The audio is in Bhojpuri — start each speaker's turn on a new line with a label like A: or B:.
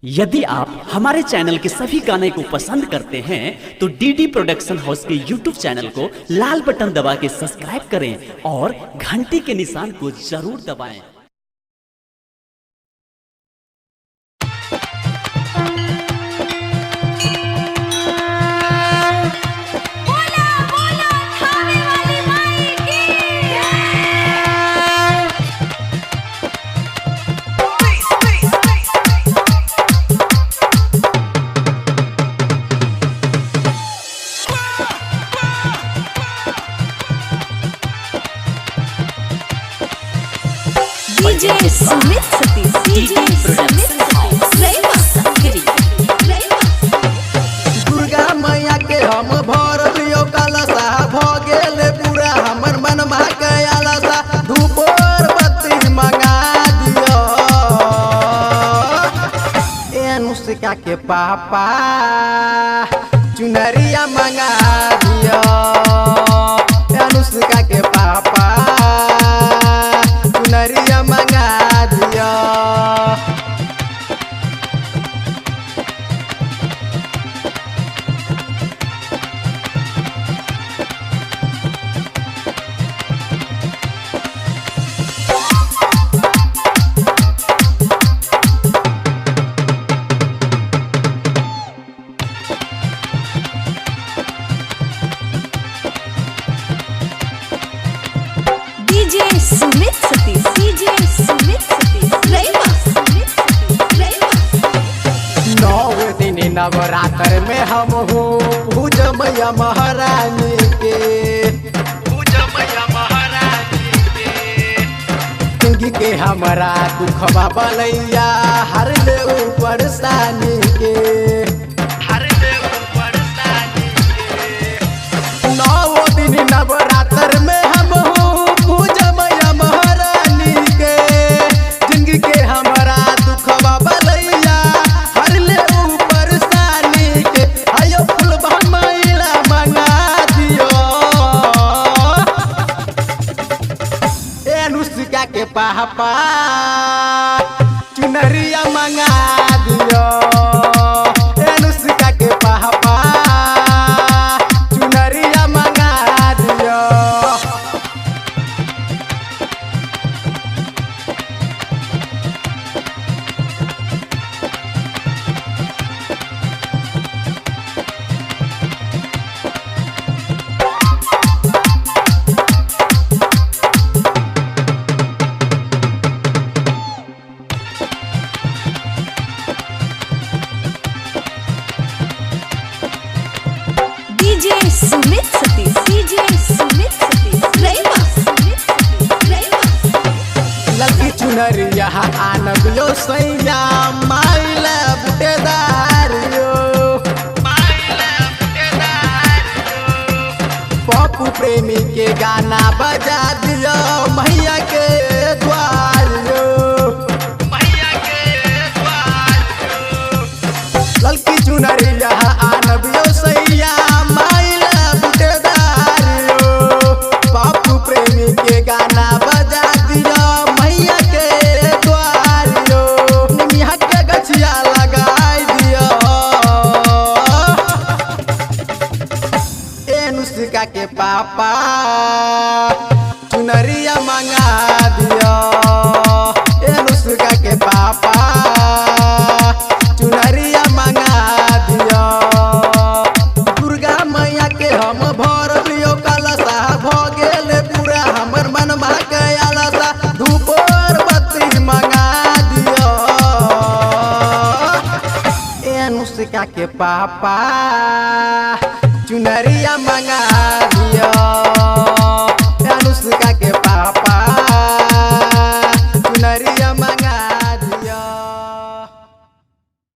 A: यदि आप हमारे चैनल के सभी गाने को पसंद करते हैं तो डीडी प्रोडक्शन हाउस के यूट्यूब चैनल को लाल बटन दबा के सब्सक्राइब करें और घंटी के निशान को जरूर दबाएं।
B: DJ Sumit Satish, DJ Sumit Satish, Rema Sangri, Rema।
C: Durga मैया के हम भर दियो कलसा भ गेले पूरा हमर मनमा के आलसा धूपर बत्ती मंगा दियो ए अनुष्का के पापा चुनरिया मंगा दियो ए अनुष्का के पापा चुनरिया मंगा दियो।
B: DJ Sumit Satish, DJ Sumit Satish, Rema Sumit Satish, Rema।
C: 9 दिन नवरात्र में हम हूँ पूज मैया महारानी के जिंदगी के हमारा दुखवा बलैया हर ले परेशानी के 9 दिन नवरात्र में हम हूँ पूज मैया महारानी के जिंदगी के हमारा दुखवा बलैया हर ले परेशानी के आयो फुलवा मैला मंगा दियो ए अनुष्का के पापा चुनरिया मंगा दियो ए अनुष्का के पापा चुनरिया मंगा दियो।
B: DJ Sumit Satish, DJ Sumit Satish, Rema Sumit Satish, Rema।
C: लगी चुनरिया आनबियो सैया माइला बुटेदारियो पप्पू प्रेमी के गाना बजा दियो मैया के द्वारियो ललकी चुनरिया आनबियो सैया माइला बुटेदारियो पप्पू प्रेमी के गाना बजा दियो मैया के द्वारियो निमिया के गछिया लगाई दियो ए अनुष्का के पापा चुनरिया मंगा दियो ए अनुष्का के पापा चुनरिया मंगा दियो। दुर्गा मैया के हम भर दियो कलसा भ गेले पूरा हमर मनमा के आलसा धूपर बत्ती मंगा दियो ए अनुष्का के पापा चुनरिया मंगा दियो।